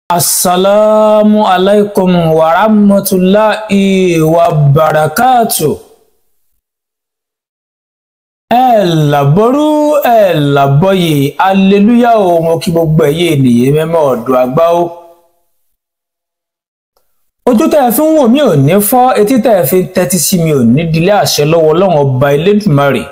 Assalamu alaikum wa rahmatullahi wa barakatuh. Ẹ làbọrú ẹ làbọyè aleluya o mo kí gbogbo ẹ̀yin ènìyàn mẹ́mọ́ ọ̀dọ̀ àgbà o. Ojú tẹ́ ẹ fi ń wò mí ò ní fọ́, etí tẹ́ ẹ fi ń tẹ́tí sí mi ò ní dilé àṣẹ lọ́wọ́ Ọlọ́run ọba Elédùmarè.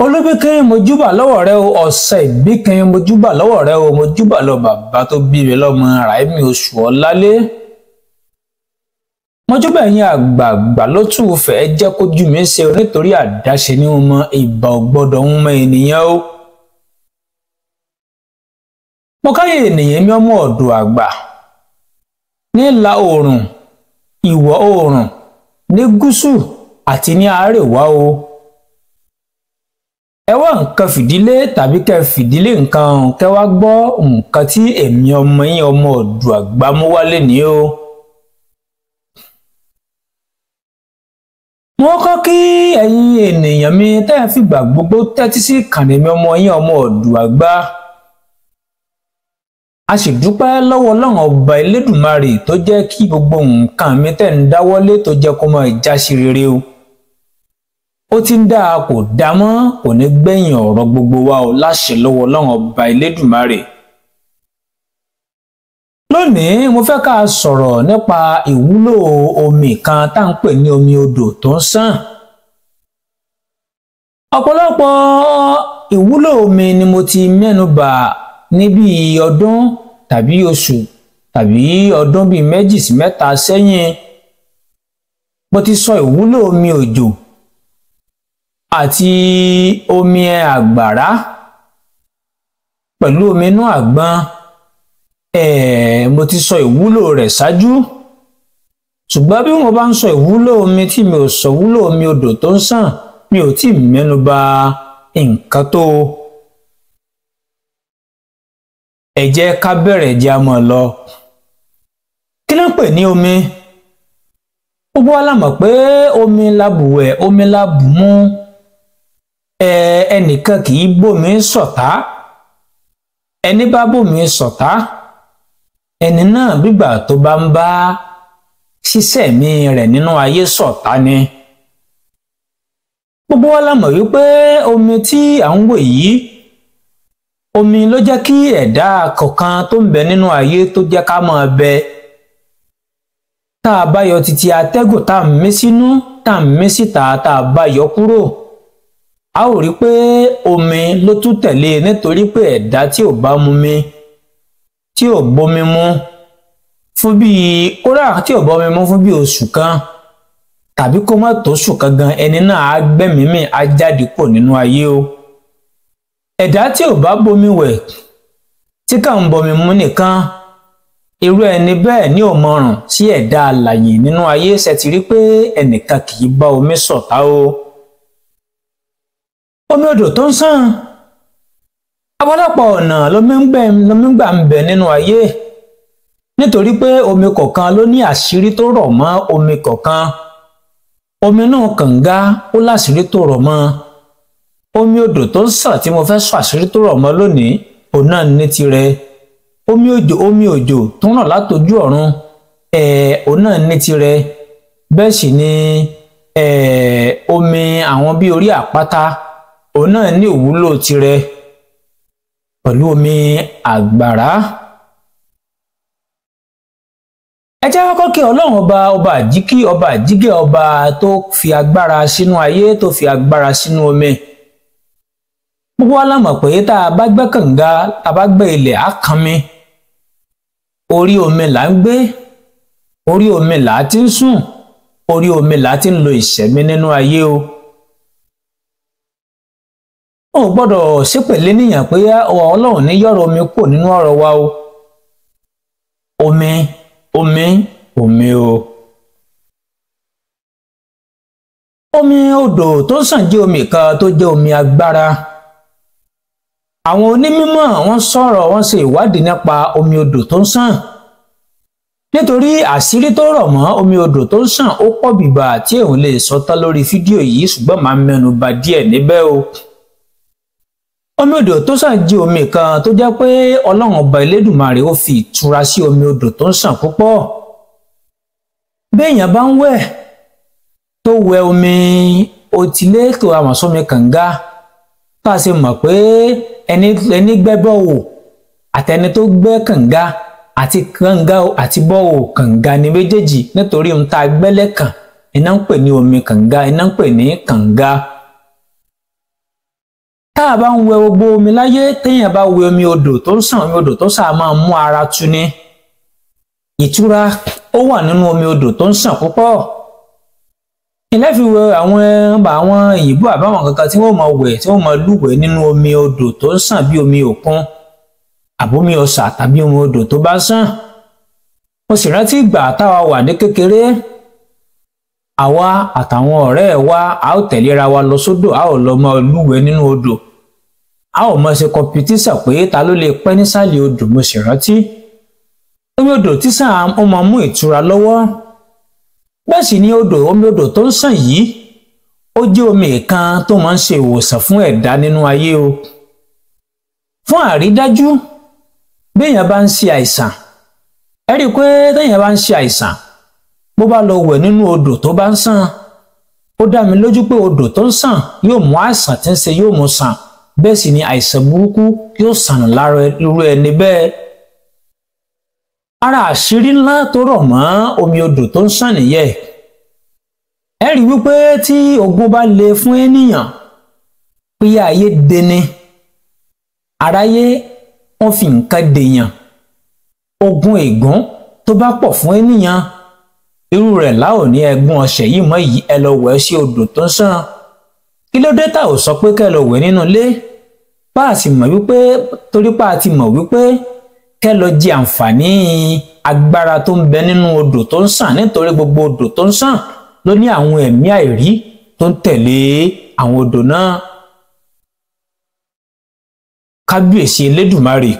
Olúbíkẹ́yìn mojúbà lọ́wọ́ rẹ o, ọ̀sẹ̀ ìbíkẹ́yìn mojúbà lọ́wọ́ rẹ o, mojúbà lọ bàbá tó bí mi lọ́mọ Ràímì oṣù Ọlálé. Mojúbà ẹ̀yin àgbààgbà ló tún fẹ́ jẹ́ kójú mi ṣe nítorí àdáṣe ní wọn mọ ìbà ọgbọ́dọ̀ ń mọ ènìyàn o. Mo káyè ènìyàn mi ọmọ ọ̀dọ̀ àgbà ní ìlà oòrùn, ìwọ̀ oòrùn, ní gúúsù àti ní àárẹ̀wá o. Ẹ wá nǹkan fìdílé tàbí kẹ́ fìdílé nǹkan kẹ́ wá gbọ́ nǹkan tí èmi ọmọ yín ọmọ ọ̀dọ̀ àgbà mú wálé ní o. Mo kọ́ kí ẹ̀yin ènìyàn mi tẹ́ ẹ fìgbà gbogbo tẹ́tí sí ìkànnì mi ọmọ yín ọmọ ọ̀dọ̀ àgbà. A sì dúpẹ́ lọ́wọ́ Ọlọ́run ọba Elédùmarè tó jẹ́ kí gbogbo nǹkan mi tẹ́ ń dáwọ́lé tó jẹ́ kó máa já sí rere o. Ó ti ń dá kò dá mọ́ kò ní gbẹ̀yìn ọ̀rọ̀ gbogbo wa o láṣẹ lọ́wọ́ Ọlọ́run ọba Elédùmarè. Lónìí mo fẹ́ ká sọ̀rọ̀ nípa ìwúlò omi kan tá à ń pè ní omi odò tó ń ṣàn. Ọ̀pọ̀lọpọ̀ ìwúlò omi ni mo ti mẹ́nu bà níbi ọdún tàbí oṣù tàbí ọdún bíi 2 sí 3 sẹ́yìn. Mo ti sọ ìwúlò omi òjò àti omi àgbàrá pẹ̀lú omi inú àgbọn. Mo ti sọ ìwúlò rẹ̀ ṣáájú, ṣùgbọ́n bí mo bá ń sọ ìwúlò omi tí mi ò sọ ìwúlò omi odò tó ń ṣàn, mi ò tí ì mẹ́nu bà nǹkan tó. Ẹ jẹ́ ká bẹ̀rẹ̀ jẹ́ a mọ̀ lọ. Kí ló ń pè ní omi? Gbogbo wa la mọ̀ pé omi la bùwẹ̀, omi la bù mu. Ẹnìkan kì í bómi ṣọ̀tá. Ẹni bá bómi ṣọ̀tá, ẹni náà gbígbà tó bá ń bá ṣíṣẹ̀mí rẹ̀ nínú ayé ṣọ̀tá ni. Gbogbo wa la mọ̀ wípé omi tí à ń wò yìí, omi ló jẹ́ kí ẹ̀dá kọ̀ọ̀kan tó ń bẹ nínú ayé tó jẹ́ ká máa bẹ. Tá a bá yọ títí atẹ́gùn tá a mí sínú, tá a mí síta, tá a bá yọ kúrò, a ó rí pé omi ló tún tẹ̀lé nítorí pé ẹ̀dá tí ò bá mu mi, tí ò bomi mu fún bíi kódà tí ò bomi mu fún bíi oṣù kan tàbí kó má tó oṣù kan gan, ẹni náà á gbẹ́mìí mì, á jáde kúrò nínú ayé o. Ẹ̀dá tí ò bá bomi wẹ̀ tí kà ń bomi mu nìkan, irú ẹni bẹ́ẹ̀ ni ò mọ̀ràn sí ẹ̀dá alààyè nínú ayé. Ṣe ti rí pé ẹnìkan kì í bá omi ṣọ̀tá o. Omi odò tó ń ṣàn, ọ̀pọ̀lọpọ̀ ọ̀nà lomi gbà ń bẹ nínú ayé, nítorí pé omi kọ̀ọ̀kan ló ní àṣírí tó rọ̀ mọ́ omi kọ̀ọ̀kan. Omi náà kànga ó láṣírí tó rọ̀ mọ́. Omi odò tó ń ṣàn tí mo fẹ́ sọ àṣírí tó rọ̀ mọ́ lónìí, òun náà ní tirẹ̀. Omi òjò tó ń ràn látojú ọ̀run, òun náà ní tirẹ̀. Bẹ́ẹ̀ sì ni omi àwọn bíi orí àpáta, òun náà ní ìwúlò tirẹ̀ pẹ̀lú omi àgbàrá. Ẹ jẹ́ kọ́kọ́ kí Ọlọ́run ọba àjíkí, ọba àjígẹ̀, ọba tó fi agbára sínú ayé, tó fi agbára sínú omi. Gbogbo wa la mọ̀ pé tá a bá gbẹ́ kànga, tá a bá gbẹ́ ilẹ̀ á kan mi. Orí omi là ń gbé, orí omi là á ti ń sùn, orí omi là á ti ń lo ìṣẹ̀mí nínú ayé o. O ò gbọ́dọ̀ ṣépèlé níyàn pé Ọlọ́run ní yọ̀rọ̀ omi kúrò nínú ọ̀rọ̀ wa o. Omi o. Omi odò tó ń ṣàn jẹ́ omi kan tó jẹ́ omi agbára. Àwọn onímọ̀ wọ́n sọ̀rọ̀, wọ́n ṣe ìwádìí nípa omi odò tó ń ṣàn. Nítorí àṣírí tó rọ̀ mọ́ omi odò tó ń ṣàn ó pọ̀ bìbà tí èèyàn lè sọ tán lórí fídíò yìí, ṣùgbọ́n màá mẹ́nu bà díẹ̀ níbẹ̀ o. omi odò tó sàn jẹ́ omi kan tó jẹ́ pé Ọlọ́run ọba Elédùmarè ó fi ìtura sí omi odò tó ń sàn púpọ̀. Béèyàn bá ń wẹ̀ tó wẹ omi òtílé tó àmọ̀sómi kànga tá a ṣe mọ̀ pé ẹni gbẹ́ bọ́ọ̀ àtẹni tó gbẹ́ kànga àti kànga àti bọ́ọ̀ kànga ni méjèèjì nítorí ohun tá a gbẹ́ lẹ́kàn iná ń pè ní omi kànga iná ń pè ní kànga. Tá a bá ń wẹ gbogbo omi láyé téèyàn bá wẹ omi odò tó ń sàn omi odò tó sáà máa mú ara tu ni. Ìtura ó wà nínú omi odò tó ń sàn púpọ̀. Ilé fi wẹ àwọn òyìnbó àbáwọn kankan tí wọ́n máa wẹ̀ tí wọ́n máa lúwẹ̀ẹ́ nínú omi odò tó ń sàn bí omi òkun àbómi ọ̀sà tàbí omi odò tó bá sàn. Mo sì rántí ìgbà táwa wà ní kékeré àwa àtàwọn ọ̀rẹ́ wa a ó tẹ̀léra wa lọ sódò a ó lọ máa lúwẹ̀ẹ́ nínú odò a ó máa ṣe kọmpitíṣà pé ta ló lè pẹ́ nísàlẹ̀ odò. Mo sì rántí omi odò tí sàn ó máa mú ìtura lọ́wọ́. Bẹ́ẹ̀ sì ni omi odò tó ń sàn yìí ó jẹ́ omi kan tó máa ń ṣe ìwòsàn fún ẹ̀dá nínú ayé o. Fún àrídájú béèyàn bá ń ṣe àìsàn ẹ rí i pé téèyàn bá ń ṣe àìsàn bó bá lọ wẹ̀ nínú odò tó bá ń sàn ó dá mi lójú pé odò tó ń sàn yóò mú àìsàn tí ń ṣe yóò mú sàn bẹ́ẹ̀ sì ni àìsàn burúkú yóò sàn lára irú ẹni bẹ́ẹ̀. Ara àṣírí ńlá tó rọ̀ mọ́ omi odò tó ń sàn nìyẹn. Ẹ rí wípé tí ogun bá le fún ènìyàn pé ayé deni aráyé wọ́n fi nǹkan dèèyàn ogun ègún tó bá pọ̀ fún ènìyàn irú rẹ̀ láò ní ẹ̀gbọ́n ọ̀sẹ̀ yìí mọ́ yìí ẹ lọ wẹ̀ sí odò tó ń sàn. Kí ló dé tá ò sọ pé kẹ́ lọ wẹ̀ nínú ilé bá a sì mọ̀ wípé torí pa a ti mọ̀ wípé kẹ́ lọ jẹ àǹfààní agbára tó ń bẹ nínú odò tó ń sàn nítorí gbogbo odò tó ń sàn ló ní àwọn ẹ̀mí àìrí tó ń tẹ̀lé àwọn odò náà. Kábíyèsí Elédùmarè.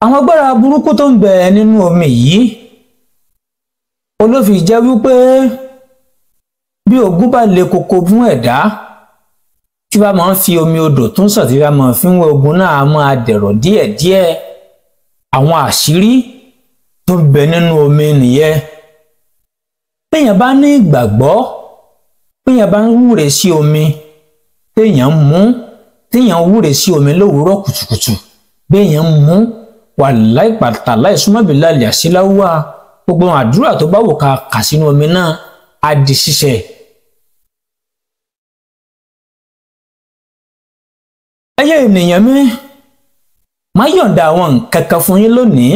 Àwọn agbára burúkú tó ń bẹ nínú omi yìí olófin jẹ́ wípé bí ogun bá le koko fún ẹ̀dá tí bá máa ń fi omi odò tó ń sàn tí bá máa fi ń wẹ ogun náà á máa dẹ̀rọ̀ díẹ̀díẹ̀. Àwọn àṣírí tó ń bẹ nínú omi nìyẹn. Béèyàn bá ní ìgbàgbọ́ béèyàn bá ń wúre sí omi téèyàn wúre sí omi lówùúrọ̀ kùtùkùtù béèyàn mú wàláì pàtàláì súnmọ́bì lálẹ́ àṣìláwá gbogbo àdúrà tó bá wò ká kà sínú omi náà á di ṣíṣẹ. Ẹyẹ ènìyàn mi máa yọ̀ǹda àwọn nǹkan kan fún yín lónìí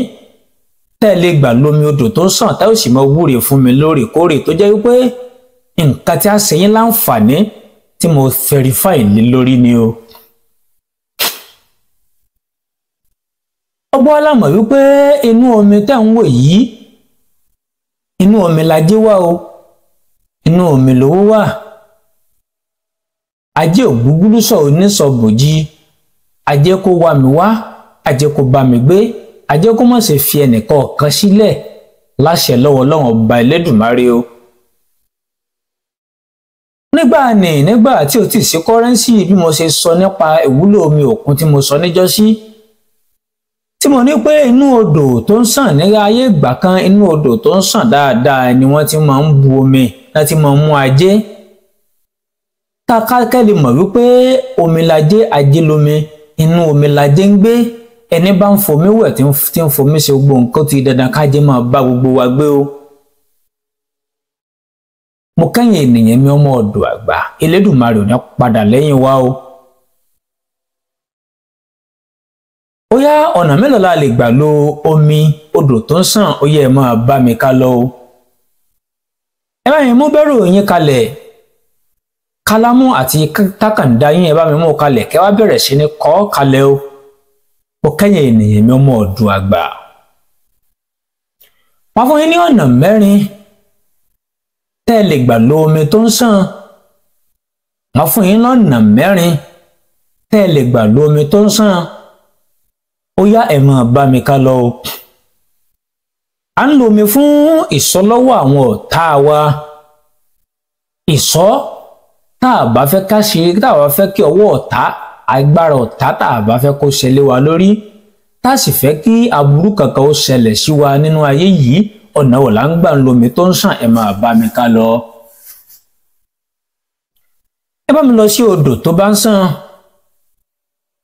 tẹ́ ẹ lè gbà lómi odò tó ń sàn tá ò sì máa wúre fún mi lóòrèkóòrè tó jẹ́ wípé nǹkan tí a ṣe yín láǹfààní tí mo verify lé lórí ni o. Ọgbọ́n alámọ̀ wípé inú omi tẹ́ ń wò yìí inú omi lajé wà o inú omi lówó wà. Ajé ògbúgbúlúsọ onísọbòjì ajé kó wá mi wá ajé kó bá mi gbé ajé kó má ṣe fi ẹnìkan kan sílẹ̀ láṣẹ lọ́wọ́ Ọlọ́run ọba Elédùmarè o. Nígbà tí o ti sí kọ́rẹ́nsì bí mo ṣe sọ nípa ìwúlò omi òkun tí mo sọ níjọ́sí tí mo ní pé inú odò tó ń sàn ní ayé ìgbà kan inú odò tó ń sàn dáadáa ni wọ́n ti máa ń bu omi láti máa mú ajé. Tá ká lè mọ̀ wípé omi lajé ajé lomi inú omi lajé ń gbé ẹni bá ń fomi wẹ̀ tí ń fomi ṣe gbogbo nǹkan ti dandan kájé máa bá gbogbo wa gbé o. Mo kẹ́yìn ènìyàn mi ọmọ ọ̀dọ̀ àgbà Elédùmarè ò ní padà lẹ́yìn wa o. Ó yá ọ̀nà mélòó la lè gbà lo omi odò tó ń sàn ó yẹ ẹ máa bá mi ká lọ o. Ẹ bá mi mú bẹ́rù yín kalẹ̀ kálámù àti tákàndá yín ẹ bá mi mú kalẹ̀ kẹ́ wá bẹ̀rẹ̀ sí ní kọ kalẹ̀ o. Mo kẹ́yìn ènìyàn mi ọmọ ọ̀dọ̀ àgbà. Wọ́n fún yín ní ọ̀nà mẹ́rin tẹ́ ẹ lè gbà lo omi tó ń sàn. Wọ́n fún yín lọ́nà mẹ́rin tẹ́ ẹ lè gbà lo omi tó ń sàn. Ó yá ẹ máa bá mi ká lọ o. À ń lo omi fún ìsọlọ́wọ́ àwọn ọ̀tá wa. Ìsọ́ tá a bá fẹ́ ká ṣe tá a bá fẹ́ kí ọwọ́ ọ̀tá agbára ọ̀tá tá a bá fẹ́ kó ṣẹlẹ̀ wa lórí tá a sì fẹ́ kí aburú kankan ó ṣẹlẹ̀ sí wa nínú ayé yìí ọ̀nà wo là ń gbà ń lomi tó ń sàn ẹ máa bá mi ká lọ. ẹ bá mi lọ sí odò tó bá ń sàn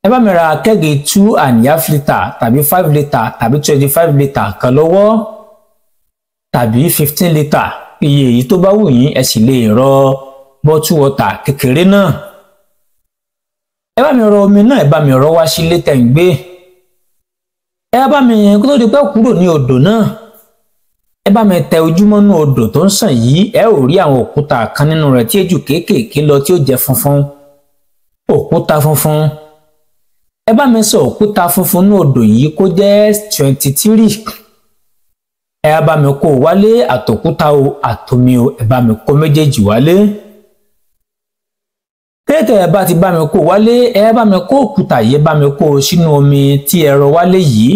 ẹ bá mi ra kẹ́gì 2.5 litre tàbí 5 litre tàbí 25 litre kan lọ́wọ́ tàbí 15 litre iye èyí tó bá wù yín ẹ sì lè rọ bottle water kékeré náà. ẹ bá mi rọ omi náà ẹ bá mi rọ wá sílé tẹ̀ ń gbé. ẹ bá mi kó tó di pé kúrò ní odò náà ẹ bá mi tẹ ojúmọ́nú odò tó ń sàn yìí ẹ ò rí àwọn òkúta kan nínú rẹ̀ tí ejù kéékèèké lọ tí ó jẹ́ funfun òkúta funfun. ẹ bá mi sọ òkúta funfun ní odò yìí kó jẹ́ 23. ẹ bá mi kó wálé àtòkúta o àtomi o ẹ bá mi kó méjèèjì wálé. kéèké ẹ bá ti bá mi kó wálé ẹ bá mi kó òkúta yìí bá mi kó sínú omi tí ẹ rọ wálé yìí.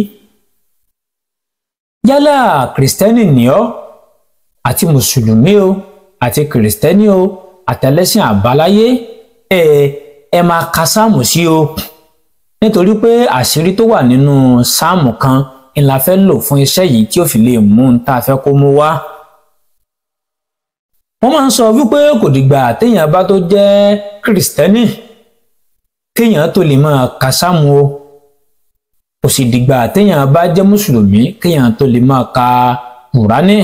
yálà kìrìsìtẹ́nì ni ọ́ àti mùsùlùmí o àti kìrìsìtẹ́nì o àtẹlẹ́sìn àbáláyé ẹ máa ka sáàmù sí o nítorí pé àṣírí tó wà nínú sáàmù kan ni la fẹ́ lò fún iṣẹ́ yìí tí ó fi lè mú un tá a fẹ́ kó mú wá. wọ́n máa ń sọ wípé kò dìgbà téèyàn bá tó jẹ́ kìrìsìtẹ́nì kéèyàn tó lè máa ka sáàmù o kò sì dìgbà téèyàn bá jẹ́ mùsùlùmí kéèyàn tó lè máa ka kùránì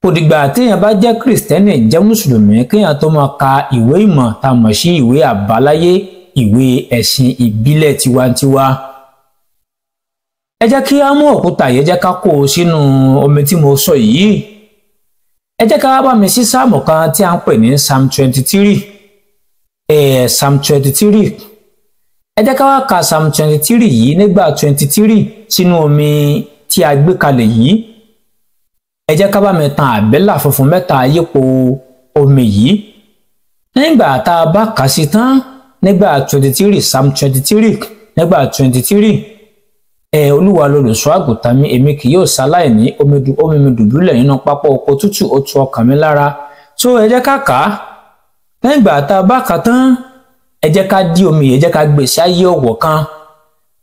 kò dìgbà téèyàn bá jẹ́ kìrìsìtẹ́nì jẹ́ mùsùlùmí kéèyàn tó máa ka ìwé ìmọ̀ tá a mọ̀ sí ìwé àbáláyé ìwé ẹ̀sìn ìbílẹ̀ tiwantiwa. ẹ jẹ́ kí á mú òkúta yìí ẹ jẹ́ ká kó o sínú omi tí mo sọ yìí. ẹ jẹ́ ká bá mi sí sáàmù kan tí a ń pè ní psalm 23. psalm 23. ẹ jẹ́ ká wá ka psalm 23 yìí nígbà 23 sínú omi tí a gbé kalẹ̀ yìí. ẹ jẹ́ ká bá mi tan àbẹ́là funfun mẹ́ta yípo omi yìí. nígbà tá a bá kà sí tán nígbà 23 psalm 23 nígbà 23 olúwa lolùṣọ́ àgùntàn mi èmi kì yóò ṣaláìní omi mi dùbúlẹ̀ nínú pápá oko tútù ó tu ọkàn mi lára. tó ẹ jẹ́ ká kà á nígbà tá a bá kà tán ẹ jẹ́ ká dí omi yìí ẹ jẹ́ ká gbé sí ayé ọ̀wọ̀ kan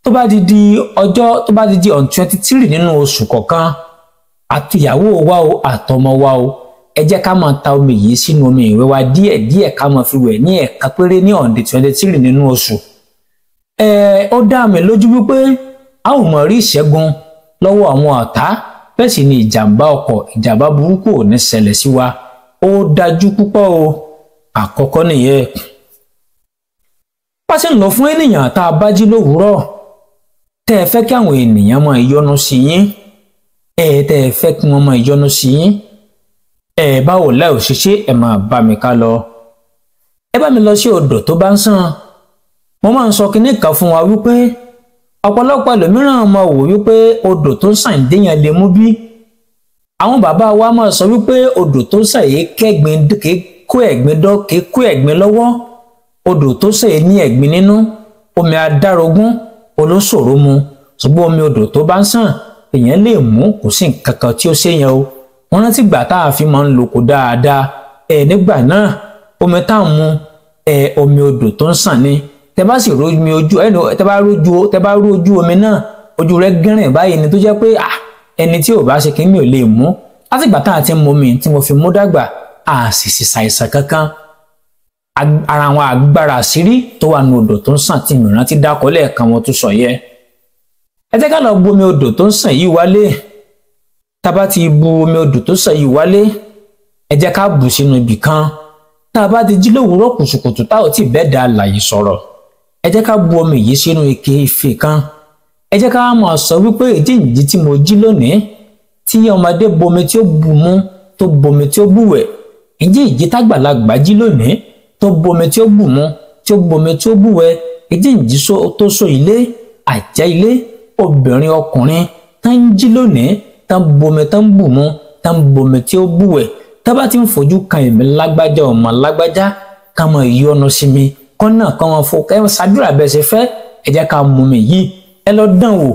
tó bá di di on 23 nínú oṣù kọ̀ọ̀kan àtìyàwó wa o àtọmọ wa o ẹ jẹ́ ká máa ta omi yìí sínú omi ìwẹ̀ wa díẹ̀díẹ̀ ká máa fi wẹ̀ ní ẹ̀ẹ̀kan péré ní on the 23 nínú oṣù. ó dá mi lójú wípé a ò mọ̀ rí ìṣẹ́gun lọ́wọ́ àwọn ọ̀tá bẹ́ẹ̀ sì ni ìjàmbá ọkọ̀ ìjàmbá burúkú ò ní ṣẹlẹ̀ sí wa ó dájú púpọ̀ o àkọ́kọ́ nìyẹn. pàṣẹ ń lọ fún ènìyàn tá a bá jí lówùúrọ̀ tẹ́ ẹ fẹ́ kí àwọn ènìyàn máa yọ́nú sí yín tẹ́ ẹ fẹ́ kí wọ́n máa yọ́nú sí yín báwo láì ò ṣeṣe ẹ máa bá mi ká lọ. ẹ bá mi lọ sí odò tó bá ń sàn. mo máa ń sọ kinní kan fún wa wípé ọ̀pọ̀lọpọ̀ ẹlòmíràn máa wò wípé odò tó ń sàn déyàn lè mú bí. àwọn bàbá wa máa sọ wípé odò tó ń sàn yìí kó ẹ̀gbin lọ́wọ́ odò tó sàn yìí ní ẹ̀gbin nínú omi adárógún olóṣòro mu ṣùgbọ́n omi odò tó bá ń sàn èèyàn lè mú kò sí nǹkan kan tí ó ṣèyàn o. wọ́n rántí gbà tá a fi máa ń lòkò dáadáa nígbà náà omi tá à ń mu omi odò tó ń sàn ni tẹ bá sì rojú mi ojú tẹ bá rú ojú omi náà ojú rẹ̀ gẹrìn báyìí ni tó jẹ́ pé ẹni tí ò bá ṣe kínní ò lè mú látìgbà tá à ti ń mu omi tí mo fi mú dàgbà a sì ṣàìsàn kankan. ara àwọn agbára àṣírí tó wà ní odò tó ń sàn tí mìíràn ti dákọ lẹ́ẹ̀kan wọn tó sọ yẹ. ẹ jẹ́ ká lọ bu omi odò tó ń sàn yìí wálé. tá a bá ti bu omi odò tó sàn yìí wálé ẹ jẹ́ ká bù sínú ibì kan. tá a bá ti jí lówùúrọ̀ kùtùkùtù tá ò tí bẹ́ẹ̀ da àlàyé sọ̀rọ̀ ẹ jẹ́ ká bu omi yìí sínú ike ife kan. ẹ jẹ́ ká máa sọ wípé ìjíǹjí tí mo jí lónìí tí ọmọdé bomi tí ó bù mu tó bomi tí ó bù wẹ̀ ìjíǹjí tágbàlagbà jí lónìí tó bomi tí ó bù mu tí ó bomi tí ó bù wẹ̀ ìjíǹjí tó so ilé àjẹ́ ilé obìnrin ọkùnrin tá ń jí lónìí tá ń bomi tá ń bù mu tá ń bomi tí ó bù wẹ̀ tá bá ti ń fojú kan èmi lágbájá ọmọ lágbájá ká mọ ìyọnu sí mi kọ́nà kan wọn fò kẹ́ ṣàdúrà bẹ́ẹ̀ ṣe fẹ́ ẹ jẹ́ ká mú mi yìí ẹ lọ dán wò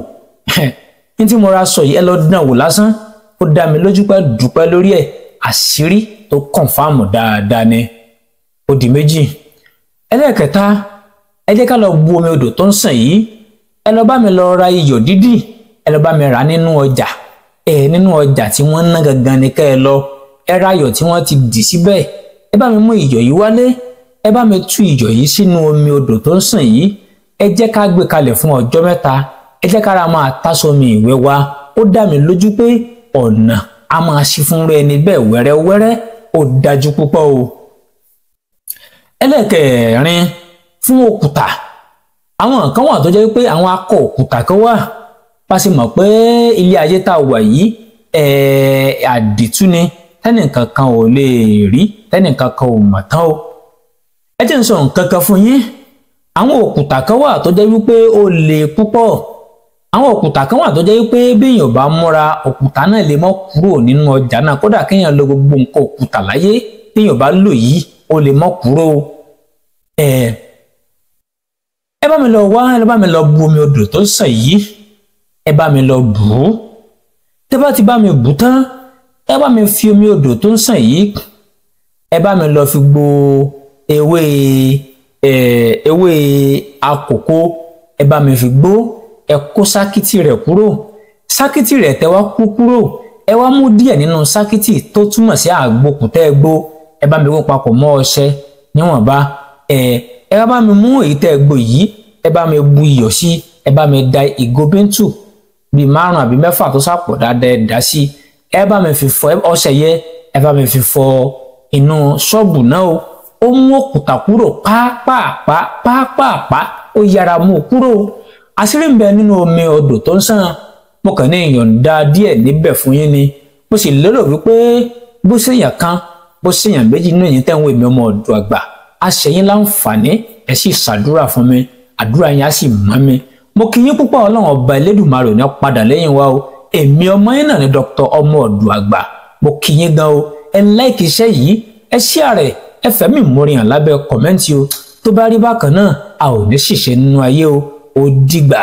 ní tí mo ra sọ yìí ẹ lọ dán wò lásán ó dá mi lójú pé dúpẹ́ lórí ẹ̀ àṣírí tó kọ̀ǹfàmù dáadáa ni ó di méjì. Ẹlẹ́ẹ̀kẹta, ẹ jẹ́ ká lọ bu omi odò tó ń sàn yìí, ẹ lọ bá mi lọ ra iyọ̀ dídì, ẹ lọ bá mi rà nínú ọjà, nínú ọjà tí wọ́n ń ná gangan ni kẹ́ ẹ lọ, ẹ ra iyọ̀ tí wọ́n ti dì síbẹ̀, ẹ bá mi mú iyọ̀ yìí wálé, ẹ bá mi tú iyọ̀ yìí sínú omi odò tó ń sàn yìí, ẹ jẹ́ ká gbé kalẹ̀ fún ọjọ́ 3, ẹ jẹ́ kára máa tásọmi ìwẹ̀ wa, ó dá mi lójú pé ọ̀nà a máa ṣí fún rẹ ní bẹ́ẹ̀ wẹ́rẹ́wẹ́rẹ́, ó dájú púpọ̀ o. Ẹlẹ́ẹ̀kẹrin, fún òkúta. Àwọn nǹkan wà tó jẹ́ pé àwọn akọ òkúta kan wà, bá ṣe mọ̀ pé ilé ayé tá a wà yìí àdìtú ni, tẹ́nìkan kan ò lè rí, tẹ́nìkan kan ò mọ̀ tán o. Ẹ jẹ́ n sọ nǹkan kan fún yín, àwọn òkúta kan wà tó jẹ́ wípé ó le púpọ̀, àwọn òkúta kan wà tó jẹ́ wípé bí èèyàn bá múra, òkúta náà lè mọ́ kúrò nínú ọjà náà, kódà kéèyàn lo gbogbo nǹkan òkúta láyé, bí èèyàn bá lò yìí ó lè mọ́ kúrò. Ẹ bá mi lọ wá, ẹ bá mi lọ bu omi odò tó ń sàn yìí, ẹ bá mi lọ bù ú. Tẹ́ bá ti bá mi bù tán, ẹ bá mi fi omi odò tó ń sàn yìí, ẹ bá mi lọ fi gbo ewé àkókò, ẹ bá mi fi gbó, ẹ kó sákìtì rẹ̀ kúrò. Sákìtì rẹ̀ tẹ́ wá kú kúrò, ẹ wá mú díẹ̀ nínú sákìtì tó túmọ̀ sí àgbòkù tẹ́ ẹ gbó, ẹ bá mi kó papọ̀ mọ́ ọṣẹ níwọ̀nba. Ẹ bá mi mú èyí tẹ́ ẹ gbó yìí, ẹ bá mi bu iyọ̀ sí, ẹ bá mi da ìgò bíntù bíi 5 àbí 6 tó sàpọ̀ dáadáa, ẹ dà sí, ẹ bá mi fi fọ ọṣẹ yẹ, ẹ bá mi fi fọ inú ṣọ́ọ̀bù náà o. Ó mú òkúta kúrò pàápàá, ó yára mú kúrò. Àṣírí ń bẹ nínú omi odò tó ń sàn, mo kàn ní ìyọ̀ǹda díẹ̀ níbẹ̀ fún yín ni. Mo sì lérò wípé bó ṣèyàn kan, bó ṣèyàn méjì nínú ẹ̀yin tẹ́ ń wo èmi ọmọ ọ̀dọ̀ àgbà, á ṣe yín láǹfààní, ẹ sì ṣàdúrà fún mi, àdúrà yín á sì mọ́ mi. Mo kí yín púpọ̀, Ọlọ́run ọba Elédùmarè ò ní padà lẹ́yìn wa o. Èmi ọmọ yín náà ni Dr. ọmọ ọ̀dọ̀ àgbà. Mo kí yín gan o, ẹ like iṣẹ́ yìí, ẹ share rẹ̀, ẹ fẹ̀mí ìmoore hàn lábẹ́ kọ̀mẹ́ǹtì o. Tó bá rí bákan náà, a ò ní ṣìṣe nínú ayé o. Ó dìgbà.